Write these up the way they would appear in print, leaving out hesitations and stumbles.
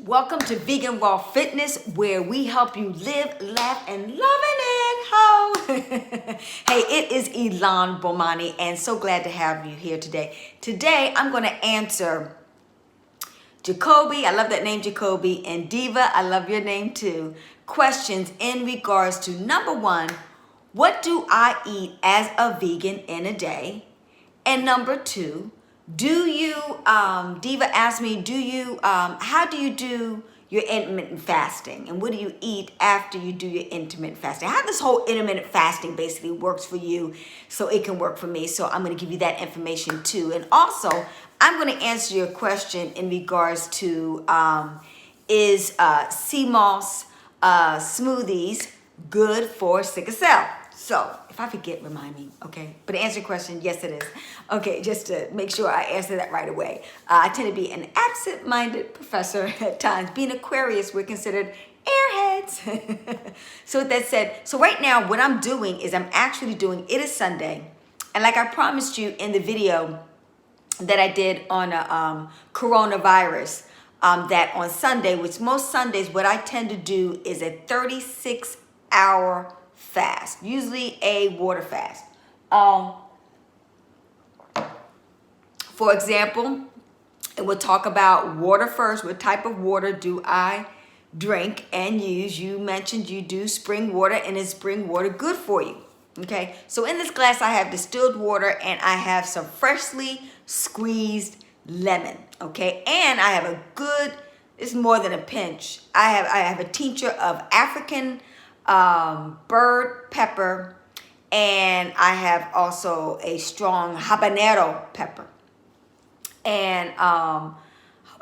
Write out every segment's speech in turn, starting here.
Welcome to Vegan Raw Fitness, where we help you live, laugh, and love it. Ho! Hey, it is Ilan Bomani, and so glad to have you here today. Today, I'm going to answer Jacobi, I love that name, Jacobi, and Diva, I love your name too, questions in regards to number one, what do I eat as a vegan in a day? And number two, do you, Diva asked me, how do you do your intermittent fasting? And what do you eat after you do your intermittent fasting? How this whole intermittent fasting basically works for you so it can work for me. So I'm going to give you that information too. And also, I'm going to answer your question in regards to, is sea moss smoothies good for sickle cell? So, if I forget, remind me, okay? But to answer your question, yes, it is. Okay, just to make sure I answer that right away. I tend to be an absent-minded professor at times. Being Aquarius, we're considered airheads. So with that said, so right now, what I'm doing is it is Sunday. And like I promised you in the video that I did on coronavirus, that on Sunday, which most Sundays, what I tend to do is a 36-hour fast, usually a water fast. For example, and we'll talk about water first. What type of water do I drink and use? You mentioned you do spring water, and is spring water good for you? Okay, so in this glass I have distilled water and I have some freshly squeezed lemon. Okay, and I have a good, it's more than a pinch. I have a tincture of African bird pepper, and I have also a strong habanero pepper. And how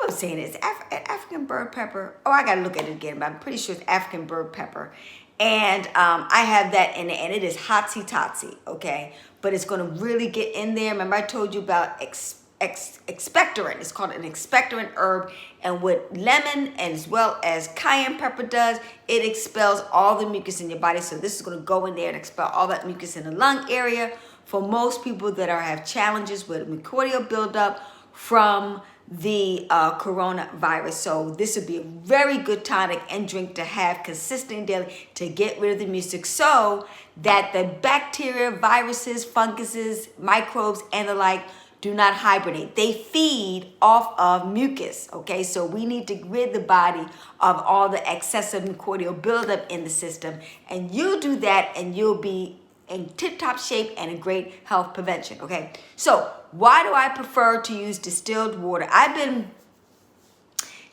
am I saying it? It's African bird pepper. Oh, I gotta look at it again, but I'm pretty sure it's African bird pepper. And I have that in it, and it is hotsy-totsy, okay? But it's gonna really get in there. Remember I told you about expectorant. It's called an expectorant herb, and what lemon and as well as cayenne pepper does, it expels all the mucus in your body. So this is going to go in there and expel all that mucus in the lung area for most people that have challenges with myocardial buildup from the coronavirus. So this would be a very good tonic and drink to have consistently daily to get rid of the mucus, so that the bacteria, viruses, funguses, microbes, and the like do not hibernate. They feed off of mucus, okay? So we need to rid the body of all the excessive myocardial buildup in the system. And you do that and you'll be in tip-top shape and in great health prevention, okay? So why do I prefer to use distilled water? I've been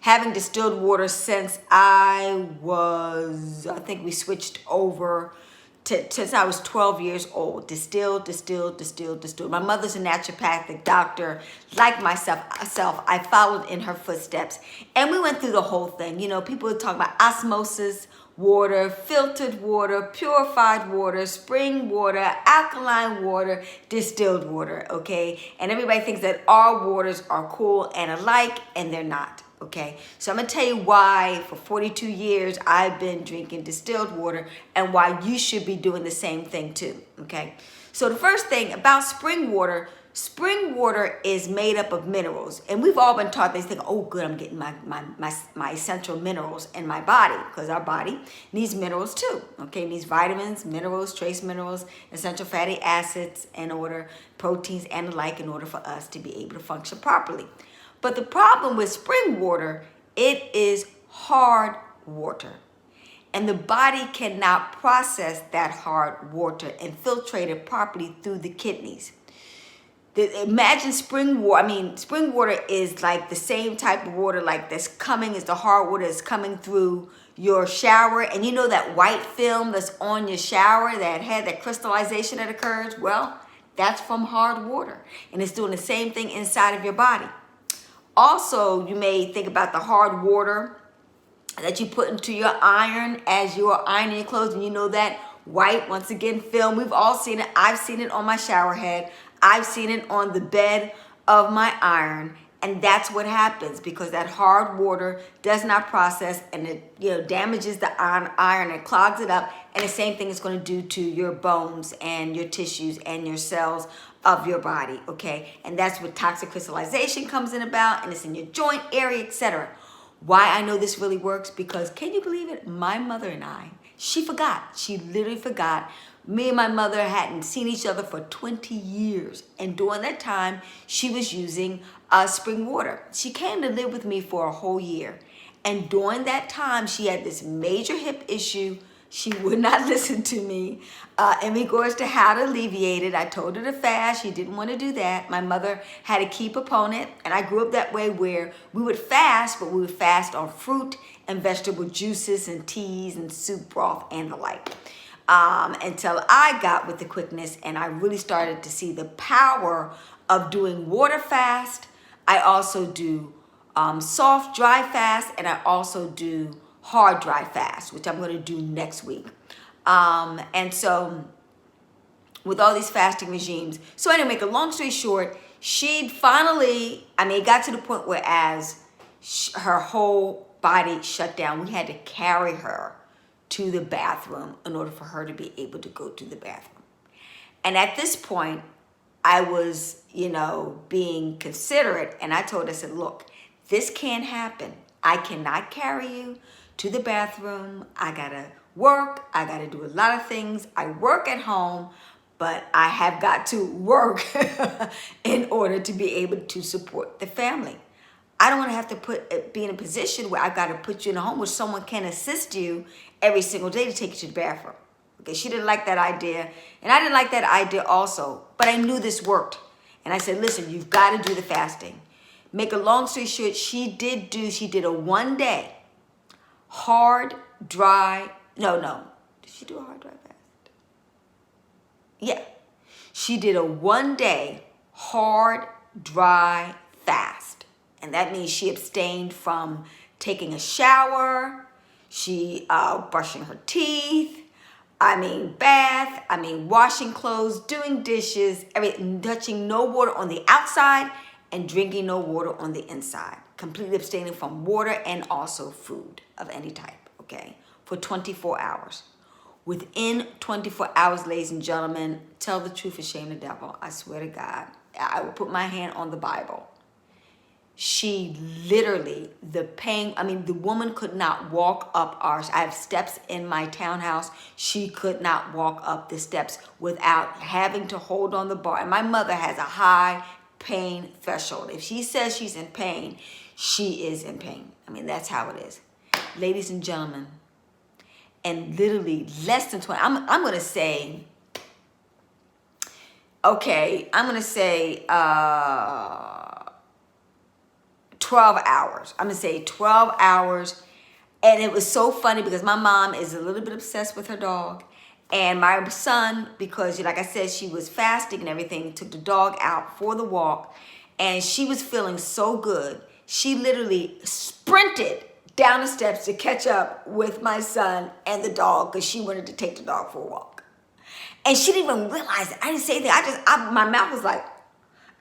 having distilled water since I think we switched over since I was 12 years old. Distilled. My mother's a naturopathic doctor. Like myself, I followed in her footsteps. And we went through the whole thing. You know, people would talk about osmosis water, filtered water, purified water, spring water, alkaline water, distilled water, okay? And everybody thinks that all waters are cool and alike, and they're not. Okay, so I'm gonna tell you why for 42 years I've been drinking distilled water and why you should be doing the same thing too. Okay, so the first thing about spring water is made up of minerals, and we've all been taught this thing. Oh, good, I'm getting my essential minerals in my body, because our body needs minerals too. Okay, it needs vitamins, minerals, trace minerals, essential fatty acids, proteins, and the like, in order for us to be able to function properly. But the problem with spring water, it is hard water. And the body cannot process that hard water and filtrate it properly through the kidneys. Imagine spring water. Spring water is like the same type of water like that's coming as the hard water that's coming through your shower. And you know that white film that's on your shower that had that crystallization that occurs? Well, that's from hard water. And it's doing the same thing inside of your body. Also, you may think about the hard water that you put into your iron as you are ironing your clothes, and you know that white, once again, film. We've all seen it. I've seen it on my shower head. I've seen it on the bed of my iron, and that's what happens because that hard water does not process, and it damages the iron and clogs it up, and the same thing is going to do to your bones and your tissues and your cells of your body, okay? And that's what toxic crystallization comes in about, and it's in your joint area, etc. Why I know this really works? Because can you believe it? My mother and I, she forgot. She literally forgot. Me and my mother hadn't seen each other for 20 years. And during that time, she was using spring water. She came to live with me for a whole year. And during that time, she had this major hip issue. She would not listen to me in regards to how to alleviate it. I told her to fast. She didn't want to do that. My mother had a key proponent, and I grew up that way where we would fast, but we would fast on fruit and vegetable juices and teas and soup broth and the like. Until I got with the quickness and I really started to see the power of doing water fast. I also do soft dry fast, and I also do hard dry fast, which I'm going to do next week. And so with all these fasting regimes, so anyway, make a long story short, she'd finally, it got to the point where as her whole body shut down, we had to carry her to the bathroom in order for her to be able to go to the bathroom. And at this point, I was, being considerate, and I told her, I said, look, this can't happen. I cannot carry you to the bathroom. I gotta work. I gotta do a lot of things. I work at home, but I have got to work in order to be able to support the family. I don't want to have to be in a position where I got to put you in a home where someone can assist you every single day to take you to the bathroom. Okay, she didn't like that idea, and I didn't like that idea also, but I knew this worked. And I said, listen, you've got to do the fasting. Make a long story short, she did a 1 day hard, dry, no. Did she do a hard, dry fast? Yeah. She did a 1 day hard, dry fast. And that means she abstained from taking a shower, she brushing her teeth, bath, washing clothes, doing dishes, everything, touching no water on the outside and drinking no water on the inside. Completely abstaining from water and also food of any type, okay, for 24 hours. Within 24 hours, ladies and gentlemen, tell the truth and shame the devil. I swear to God, I will put my hand on the Bible. She literally, the woman could not walk up I have steps in my townhouse. She could not walk up the steps without having to hold on the bar. And my mother has a high pain threshold. If she says she's in pain, she is in pain. That's how it is. Ladies and gentlemen, and literally less than 20, I'm going to say, 12 hours. I'm going to say 12 hours. And it was so funny because my mom is a little bit obsessed with her dog. And my son, because like I said, she was fasting and everything, took the dog out for the walk. And she was feeling so good. She literally sprinted down the steps to catch up with my son and the dog because she wanted to take the dog for a walk. And she didn't even realize it. I didn't say anything. My mouth was like,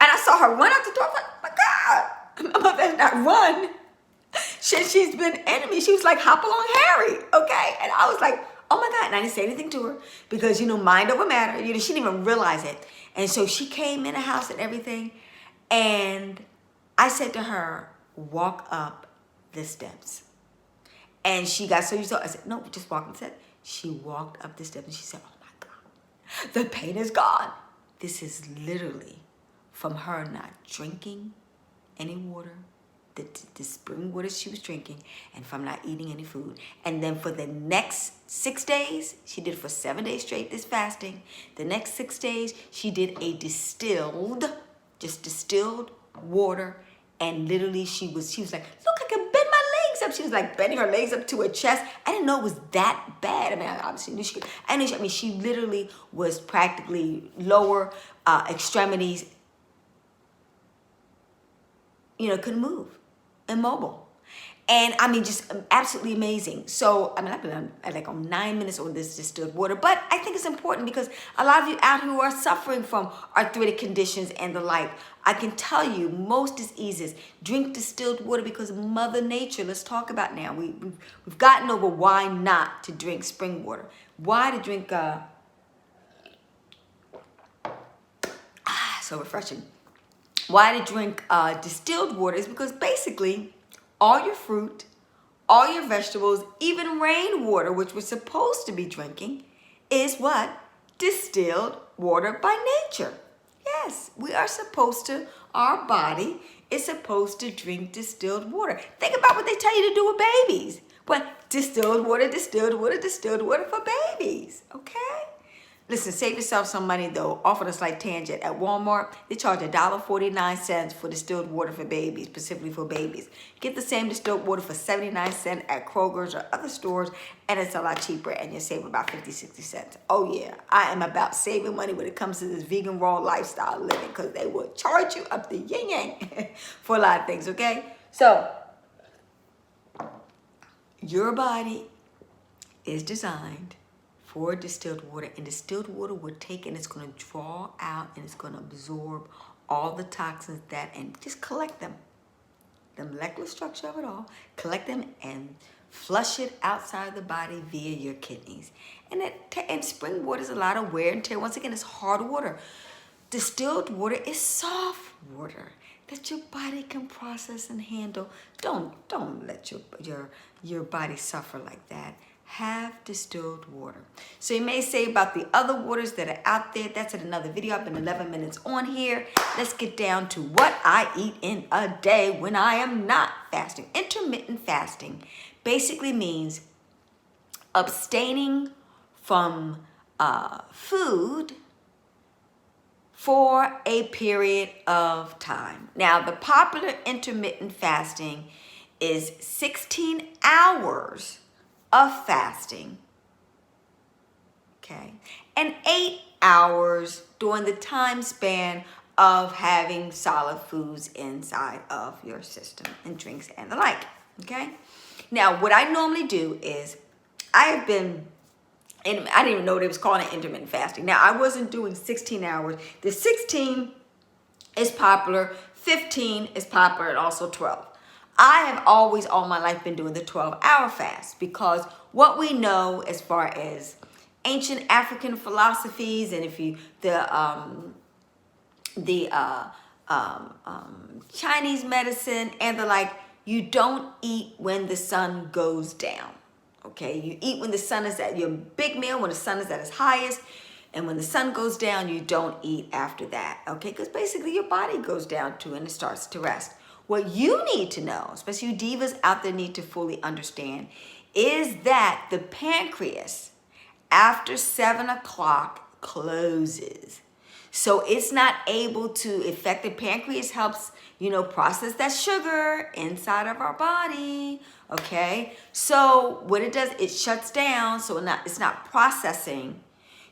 and I saw her run out the door. I'm like, oh my God. My mother has not run. She's been enemy. She was like, hop along, Harry, okay? And I was like, oh my God. And I didn't say anything to her because, mind over matter. She didn't even realize it. And so she came in the house and everything. And I said to her, walk up the steps. And she got so used to it. I said, no, just walk up the steps. She walked up the steps and she said, oh my God, the pain is gone. This is literally from her not drinking any water, the spring water she was drinking, and from not eating any food. And then for the next 6 days, she did for 7 days straight this fasting. The next 6 days, she did a distilled water. And literally she was like, look, I can bend my legs up. She was like bending her legs up to her chest. I didn't know it was that bad. I obviously knew she could. She literally was practically lower extremities, couldn't move, immobile. And just absolutely amazing. So, I've been on 9 minutes on this distilled water, but I think it's important because a lot of you out who are suffering from arthritic conditions and the like, I can tell you most diseases drink distilled water because Mother Nature, let's talk about now. We've gotten over why not to drink spring water. Why to drink, so refreshing. Why to drink distilled water is because basically all your fruit, all your vegetables, even rainwater, which we're supposed to be drinking, is what? Distilled water by nature. Yes, we are supposed to, our body is supposed to drink distilled water. Think about what they tell you to do with babies. What? Distilled water, distilled water, distilled water for babies, okay? Listen, save yourself some money though. Off on a slight tangent. At Walmart, they charge $1.49 for distilled water for babies, specifically for babies. Get the same distilled water for 79 cents at Kroger's or other stores, and it's a lot cheaper, and you save about 50, 60 cents. Oh yeah, I am about saving money when it comes to this vegan raw lifestyle living, because they will charge you up the yin yang for a lot of things, okay? So, your body is designed for distilled water, and distilled water will take and it's going to draw out and it's going to absorb all the toxins that, and just collect them, the molecular structure of it all, collect them and flush it outside the body via your kidneys. And spring water is a lot of wear and tear. Once again, it's hard water. Distilled water is soft water that your body can process and handle. Don't let your body suffer like that. Have distilled water. So you may say about the other waters that are out there, that's in another video. I've been 11 minutes on here. Let's get down to what I eat in a day when I am not fasting. Intermittent fasting basically means abstaining from food for a period of time. Now, the popular intermittent fasting is 16 hours of fasting, okay, and 8 hours during the time span of having solid foods inside of your system and drinks and the like, okay? Now, what I normally do is I didn't even know they was calling it intermittent fasting. Now, I wasn't doing 16 hours. The 16 is popular, 15 is popular, and also 12. I have always, all my life, been doing the 12-hour fast, because what we know as far as ancient African philosophies, and if you Chinese medicine and the like, you don't eat when the sun goes down. Okay, you eat when the sun is at your big meal, when the sun is at its highest, and when the sun goes down, you don't eat after that. Okay, because basically your body goes down too and it starts to rest. What you need to know, especially you divas out there need to fully understand, is that the pancreas after 7 o'clock closes. So it's not able to affect, the pancreas helps, process that sugar inside of our body, okay? So what it does, it shuts down, so it's not processing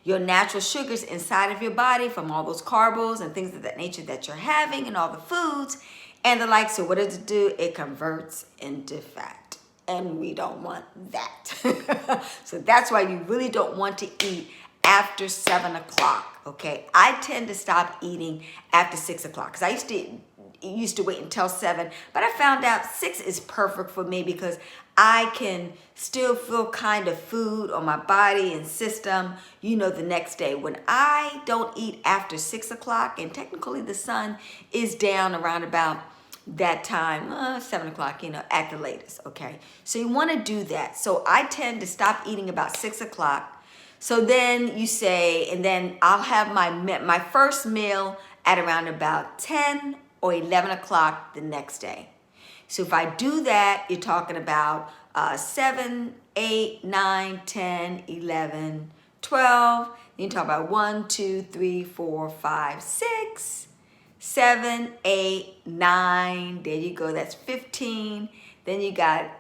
your natural sugars inside of your body from all those carbs and things of that nature that you're having and all the foods and the like. So what does it do? It converts into fat, and we don't want that. So that's why you really don't want to eat after 7 o'clock, okay? I tend to stop eating after 6 o'clock, because I used to wait until 7, but I found out 6 is perfect for me, because I can still feel kind of food on my body and system, the next day. When I don't eat after 6 o'clock, and technically the sun is down around about that time, 7 o'clock, at the latest, okay? So you want to do that. So I tend to stop eating about 6 o'clock. So then you say, and then I'll have my first meal at around about 10 or 11 o'clock the next day. So if I do that, you're talking about 7, 8, 9, 10, 11, 12. Then you talk about 1, 2, 3, 4, 5, 6, 7, 8, 9. There you go. That's 15. Then you got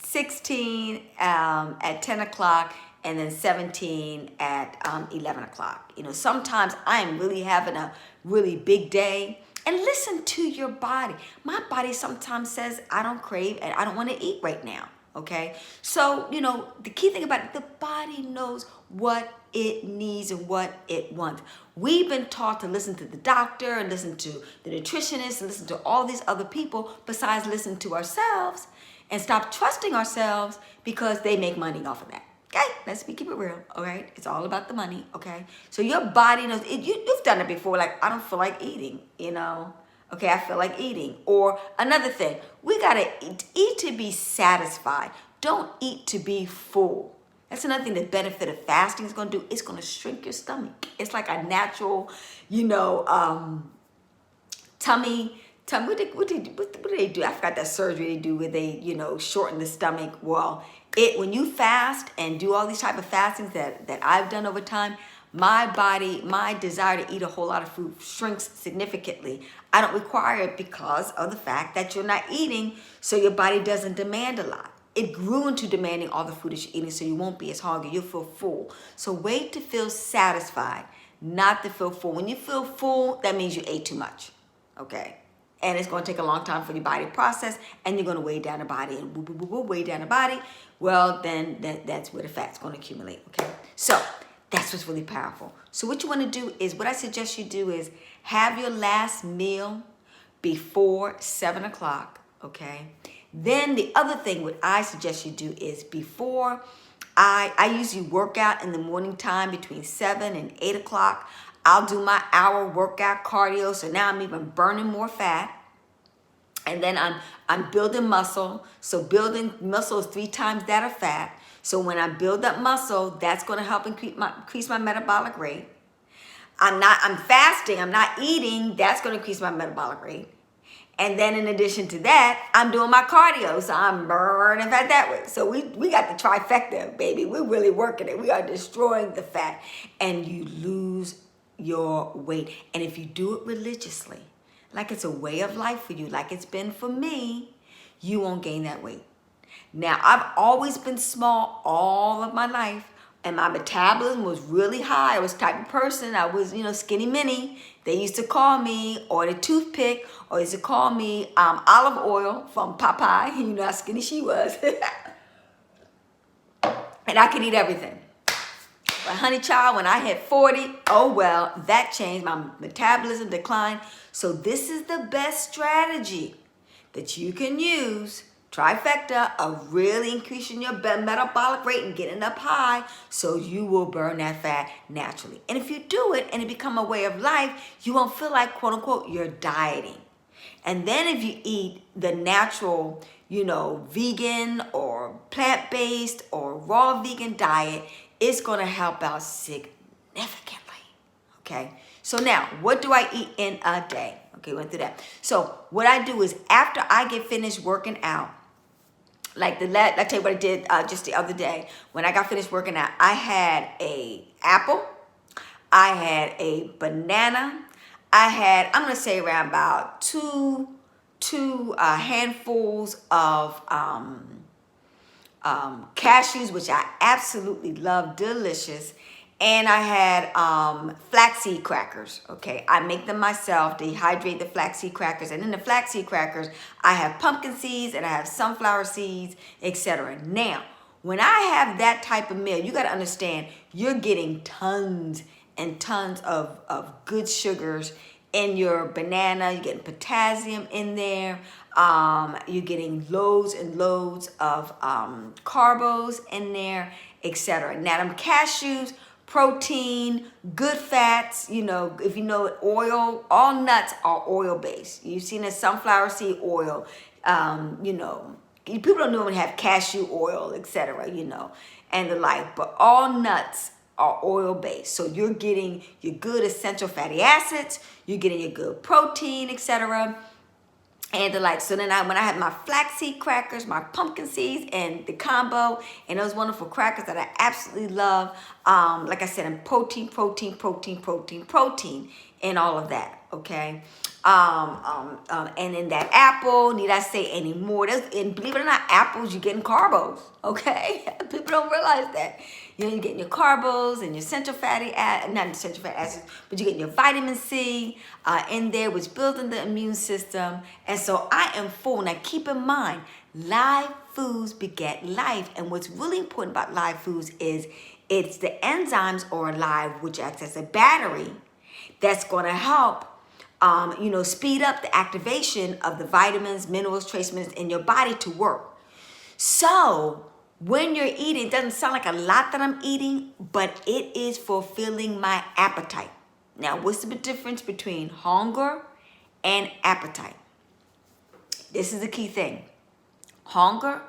16 at 10 o'clock. And then 17 at 11 o'clock. Sometimes I am really having a really big day. And listen to your body. My body sometimes says, I don't crave and I don't want to eat right now, okay? So, the key thing about it, the body knows what it needs and what it wants. We've been taught to listen to the doctor and listen to the nutritionist and listen to all these other people besides listen to ourselves, and stop trusting ourselves, because they make money off of that. Okay, let's keep it real, all right? It's all about the money, okay? So your body knows, you've done it before, like, I don't feel like eating, Okay, I feel like eating. Or another thing, we gotta eat to be satisfied. Don't eat to be full. That's another thing. The benefit of fasting is gonna do. It's gonna shrink your stomach. It's like a natural, tummy. What do they do? I forgot that surgery they do where they, shorten the stomach. Well, when you fast and do all these type of fastings that I've done over time, my desire to eat a whole lot of food shrinks significantly. I don't require it because of the fact that you're not eating, so your body doesn't demand a lot. It grew into demanding all the food that you're eating, so you won't be as hungry. You'll feel full. So wait to feel satisfied, not to feel full. When you feel full, that means you ate too much, okay? And it's going to take a long time for your body to process, and you're going to weigh down the body, and weigh down the body. Well, then that's where the fat's going to accumulate, okay? So that's what's really powerful. So what you want to do is, what I suggest you do is have your last meal before 7 o'clock, okay? Then the other thing what I suggest you do is before, I usually work out in the morning time between 7 and 8 o'clock. I'll do my hour workout cardio, so now I'm even burning more fat. And then I'm building muscle. So building muscle is 3 times that of fat. So when I build up muscle, that's going to help increase my metabolic rate. I'm fasting, I'm not eating, that's going to increase my metabolic rate. And then in addition to that, I'm doing my cardio, so I'm burning fat that way. So we got the trifecta, baby. We're really working it. We are destroying the fat, and you lose your weight. And if you do it religiously, like it's a way of life for you, like it's been for me, you won't gain that weight. Now, I've always been small all of my life, and my metabolism was really high. I was the type of person, I was, skinny mini. They used to call me, or the toothpick, or they used to call me olive oil from Popeye. You know how skinny she was. And I could eat everything. But honey child, when I hit 40, oh well, that changed. My metabolism declined. So this is the best strategy that you can use, trifecta, of really increasing your metabolic rate and getting up high, so you will burn that fat naturally. And if you do it and it become a way of life, you won't feel like, quote unquote, you're dieting. And then if you eat the natural, vegan or plant-based or raw vegan diet, it's going to help out significantly, okay? So now, what do I eat in a day? Okay, went through that. So what I do is, after I get finished working out, like I tell you what I did just the other day. When I got finished working out, I had an apple, I had a banana, I had, I'm going to say around about two handfuls of cashews, which I absolutely love, delicious. And I had flaxseed crackers, okay? I make them myself, dehydrate the flaxseed crackers. And in the flaxseed crackers, I have pumpkin seeds and I have sunflower seeds, etc. Now, when I have that type of meal, you got to understand, you're getting tons and tons of good sugars in your banana. You're getting potassium in there. You're getting loads and loads of carbs in there, etc. Now, them cashews, protein, good fats, if you know oil, all nuts are oil-based. You've seen the sunflower seed oil, people don't normally have cashew oil, etc., and the like, but all nuts are oil-based. So you're getting your good essential fatty acids, you're getting your good protein, etc., and the like. So then when I had my flaxseed crackers, my pumpkin seeds, and the combo, and those wonderful crackers that I absolutely love, like I said, and protein in all of that, okay? And in that apple, need I say any more? And believe it or not, apples, you're getting carbs, okay? People don't realize that. You're getting your carbs and your essential fatty not essential fatty acids, but you're getting your vitamin C in there, which building the immune system. And so I am full. Now keep in mind, live foods beget life. And what's really important about live foods is it's the enzymes are alive, which acts as a battery that's going to help speed up the activation of the vitamins, minerals, trace minerals in your body to work. So when you're eating, it doesn't sound like a lot that I'm eating, but it is fulfilling my appetite. Now, what's the difference between hunger and appetite. This is the key thing. Hunger,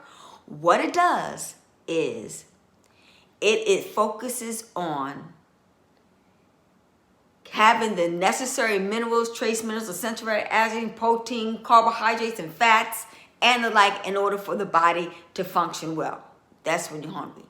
what it does is it focuses on having the necessary minerals, trace minerals, essential fatty acids, protein, carbohydrates, and fats, and the like in order for the body to function well. That's when you're hungry.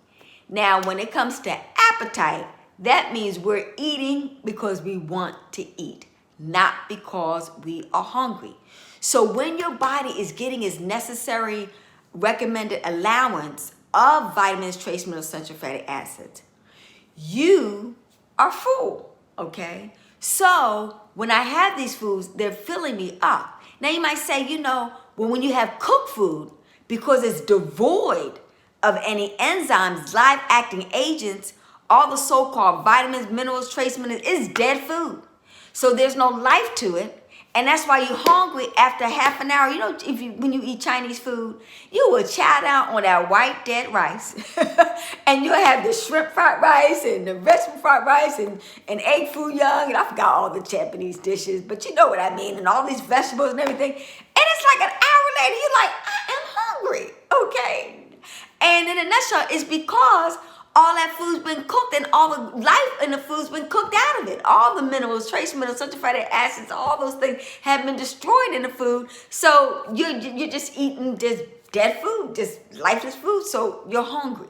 Now, when it comes to appetite, that means we're eating because we want to eat, not because we are hungry. So when your body is getting its necessary recommended allowance of vitamins, trace minerals, essential fatty acids, you are full, okay? So when I have these foods, they're filling me up. Now you might say, when you have cooked food, because it's devoid of any enzymes, live acting agents, all the so-called vitamins, minerals, trace minerals, is dead food. So there's no life to it. And that's why you're hungry after half an hour. When you eat Chinese food, you will chow down on that white dead rice. And you'll have the shrimp fried rice and the vegetable fried rice and egg foo young. And I forgot all the Japanese dishes, but you know what I mean. And all these vegetables and everything. And it's like an hour later, you're like, I am hungry, okay? And in a nutshell, it's because all that food's been cooked and all the life in the food's been cooked out of it. All the minerals, trace minerals, essential fatty acids, all those things have been destroyed in the food. So you're just eating just dead food, just lifeless food. So you're hungry.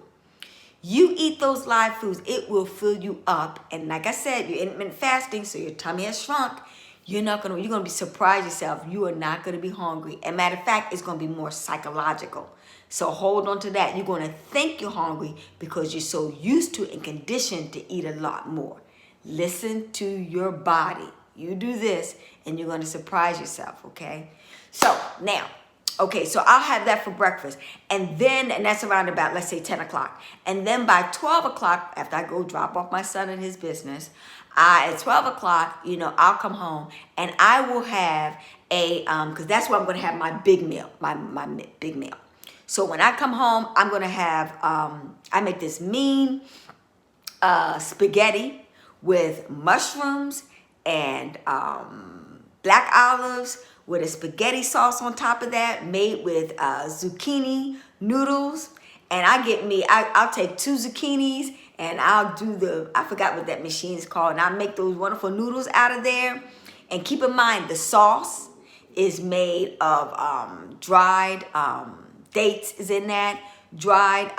You eat those live foods, it will fill you up. And like I said, you're intermittent fasting, so your tummy has shrunk. You're gonna be surprised yourself. You are not gonna be hungry. And matter of fact, it's gonna be more psychological. So hold on to that. You're going to think you're hungry because you're so used to and conditioned to eat a lot more. Listen to your body. You do this and you're going to surprise yourself, okay? So now, so I'll have that for breakfast. And that's around about, let's say 10 o'clock. And then by 12 o'clock, after I go drop off my son at his business, at 12 o'clock, I'll come home and I will have because that's where I'm going to have my big meal, my big meal. So when I come home, I'm going to have, I make this mean spaghetti with mushrooms and black olives with a spaghetti sauce on top of that, made with zucchini noodles. And I'll take 2 zucchinis and I'll do I forgot what that machine is called. And I'll make those wonderful noodles out of there. And keep in mind, the sauce is made of dried dates is in that, dried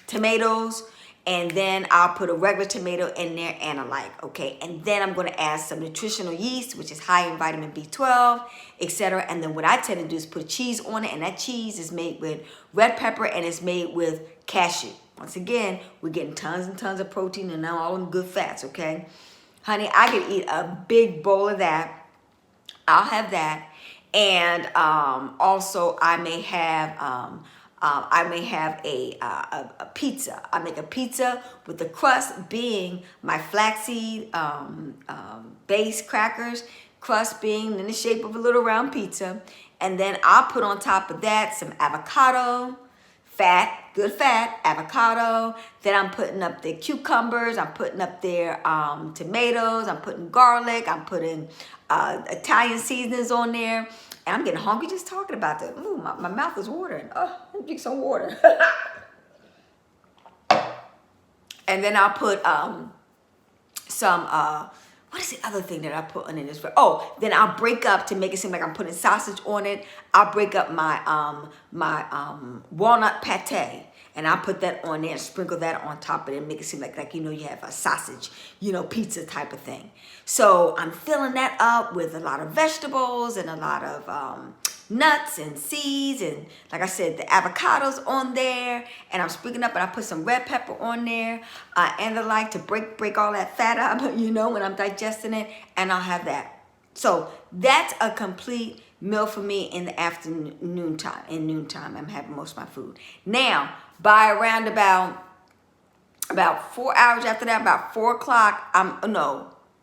tomatoes, and then I'll put a regular tomato in there and a like, okay? And then I'm gonna add some nutritional yeast, which is high in vitamin B12, etc. And then what I tend to do is put cheese on it, and that cheese is made with red pepper and it's made with cashew. Once again, we're getting tons and tons of protein and now all them good fats, okay? Honey, I could eat a big bowl of that. I'll have that. And also I may have a pizza. I make a pizza with the crust being my flaxseed base crackers, crust being in the shape of a little round pizza. And then I'll put on top of that some avocado, good fat, avocado. Then I'm putting up the cucumbers. I'm putting up there tomatoes. I'm putting garlic. I'm putting Italian seasonings on there. And I'm getting hungry just talking about that. Ooh, my mouth is watering. Oh, let me drink some water. And then I'll put some, what is the other thing that I put in this? Oh, then I'll break up to make it seem like I'm putting sausage on it. I'll break up my walnut pate. And I'll put that on there and sprinkle that on top of it and make it seem like you have a sausage, pizza type of thing. So I'm filling that up with a lot of vegetables and a lot of nuts and seeds. And like I said, the avocados on there. And I'm sprinkling up and I put some red pepper on there. And the like to break all that fat up, when I'm digesting it. And I'll have that. So that's a complete meal for me in the afternoon time. In noontime, I'm having most of my food. Now, by around about 4 hours after that, about 4 o'clock, around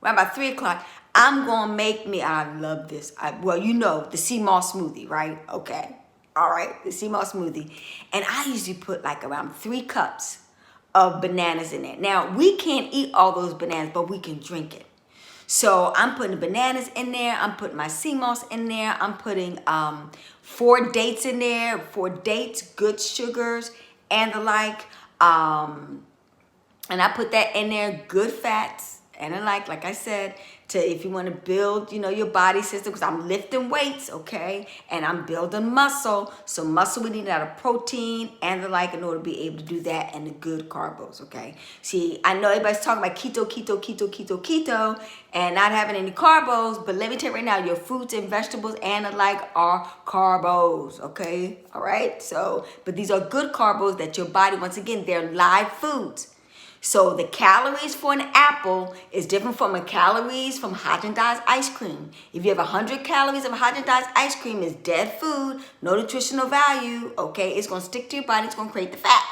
about 3 o'clock, I'm going to make me, I love this. The sea moss smoothie, right? Okay. All right. The sea moss smoothie. And I usually put like around 3 cups of bananas in it. Now, we can't eat all those bananas, but we can drink it. So I'm putting bananas in there. I'm putting my sea moss in there. I'm putting 4 dates in there. 4 dates, good sugars, and the like. And I put that in there, good fats, and I like I said, to if you want to build, your body system, because I'm lifting weights, okay, and I'm building muscle. So muscle, we need a lot of protein and the like in order to be able to do that, and the good carbs, okay. See, I know everybody's talking about keto, and not having any carbs, but let me tell you right now, your fruits and vegetables and the like are carbs, okay, all right. So, but these are good carbs that your body, once again, they're live foods. So the calories for an apple is different from the calories from Haagen-Dazs ice cream. If you have 100 calories of Haagen-Dazs ice cream, it's dead food, no nutritional value, okay? It's going to stick to your body. It's going to create the fat,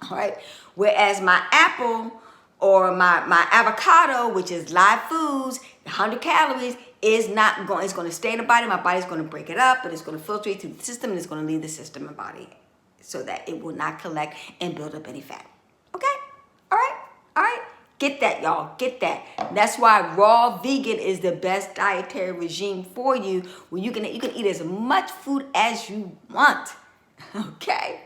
all right? Whereas my apple or my avocado, which is live foods, 100 calories, is not going, it's going to stay in the body. My body's going to break it up, and it's going to filtrate through the system, and it's going to leave the system and body so that it will not collect and build up any fat, okay? All right, get that, y'all, get that. That's why raw vegan is the best dietary regime for you, where you can eat as much food as you want, okay?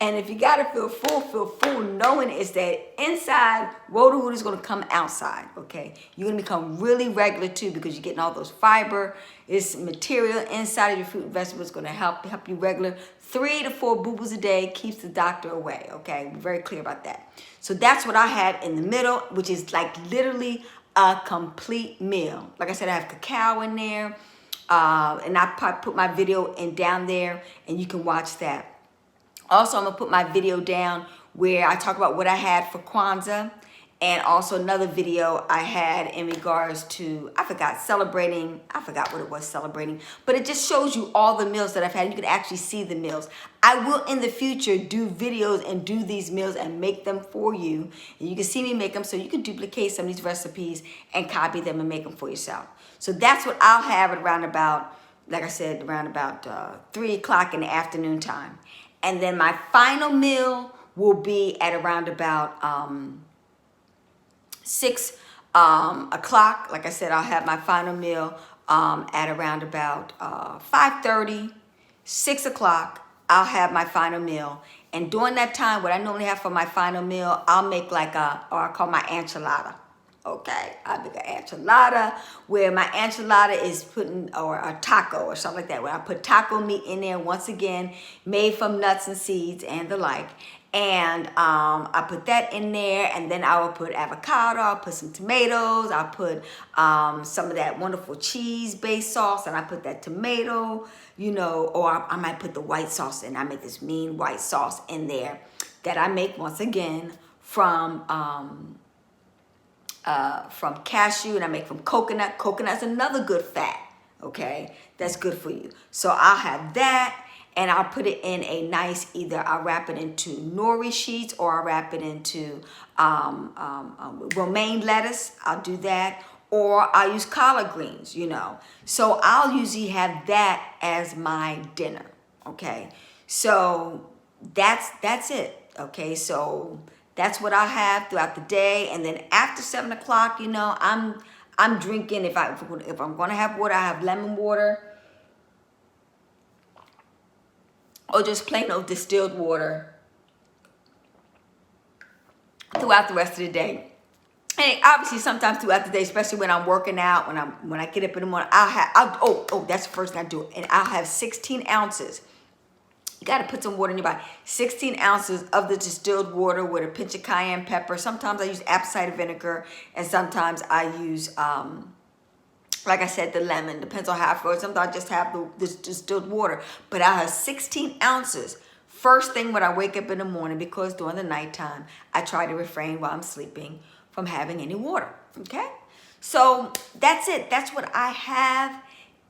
And if you gotta feel full, knowing is that inside, road is gonna come outside, okay? You're gonna become really regular too, because you're getting all those fiber. It's material inside of your fruit and vegetables gonna help you regular. 3 to 4 boo-boos a day keeps the doctor away, okay? We're very clear about that. So that's what I have in the middle, which is like literally a complete meal. Like I said, I have cacao in there, and I put my video in down there, and you can watch that. Also, I'm gonna put my video down where I talk about what I had for Kwanzaa, and also another video I had in regards to, I forgot what it was celebrating, but it just shows you all the meals that I've had. You can actually see the meals. I will in the future do videos and do these meals and make them for you. And you can see me make them, so you can duplicate some of these recipes and copy them and make them for yourself. So that's what I'll have at around about, like I said, around about 3 o'clock in the afternoon time. And then my final meal will be at around about 6 o'clock. Like I said, I'll have my final meal at around about 5:30, 6 o'clock. I'll have my final meal. And during that time, what I normally have for my final meal, I'll make or I call my enchilada. Okay, I make an enchilada where my enchilada is or a taco or something like that, where I put taco meat in there, once again, made from nuts and seeds and the like. And I put that in there, and then I will put avocado, I'll put some tomatoes, I'll put some of that wonderful cheese-based sauce, and I put that tomato, or I might put the white sauce in. I make this mean white sauce in there that I make, once again, from cashew, and I make from coconut. Coconut's another good fat, okay? That's good for you. So I'll have that, and I'll put it in a nice, either I'll wrap it into nori sheets, or I'll wrap it into romaine lettuce. I'll do that, or I'll use collard greens, So I'll usually have that as my dinner, okay? So that's it, okay? So that's what I have throughout the day. And then after 7 o'clock, I'm drinking, if I'm gonna have water, I have lemon water, or just plain old distilled water throughout the rest of the day. And obviously sometimes throughout the day, especially when I'm working out, when I get up in the morning, that's the first thing I do. And I'll have 16 ounces. You got to put some water in your body. 16 ounces of the distilled water with a pinch of cayenne pepper. Sometimes I use apple cider vinegar, and sometimes I use, like I said, the lemon. Depends on how I feel. Sometimes I just have this distilled water. But I have 16 ounces first thing when I wake up in the morning, because during the nighttime, I try to refrain while I'm sleeping from having any water, okay? So that's it. That's what I have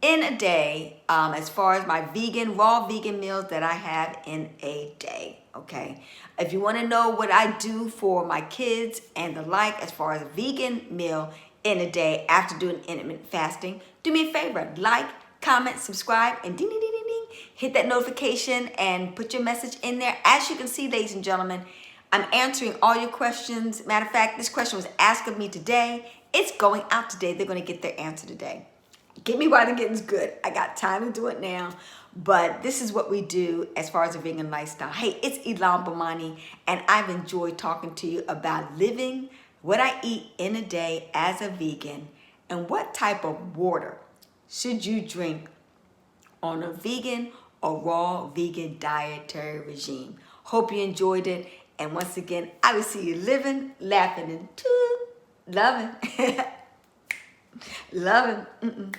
in a day, as far as my raw vegan meals that I have in a day, okay? If you want to know what I do for my kids and the like, as far as a vegan meal in a day after doing intermittent fasting, do me a favor, like, comment, subscribe, and ding, ding, ding, ding, ding. Hit that notification and put your message in there. As you can see, ladies and gentlemen, I'm answering all your questions. Matter of fact, this question was asked of me today, It's going out today. They're going to get their answer today. Get me why the getting's good. I got time to do it now. But this is what we do as far as a vegan lifestyle. Hey, it's Ilan Bomani, and I've enjoyed talking to you about living what I eat in a day as a vegan and what type of water should you drink on a vegan or raw vegan dietary regime. Hope you enjoyed it. And once again, I will see you living, laughing, and loving. Loving.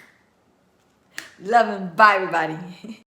Loving. Bye, everybody.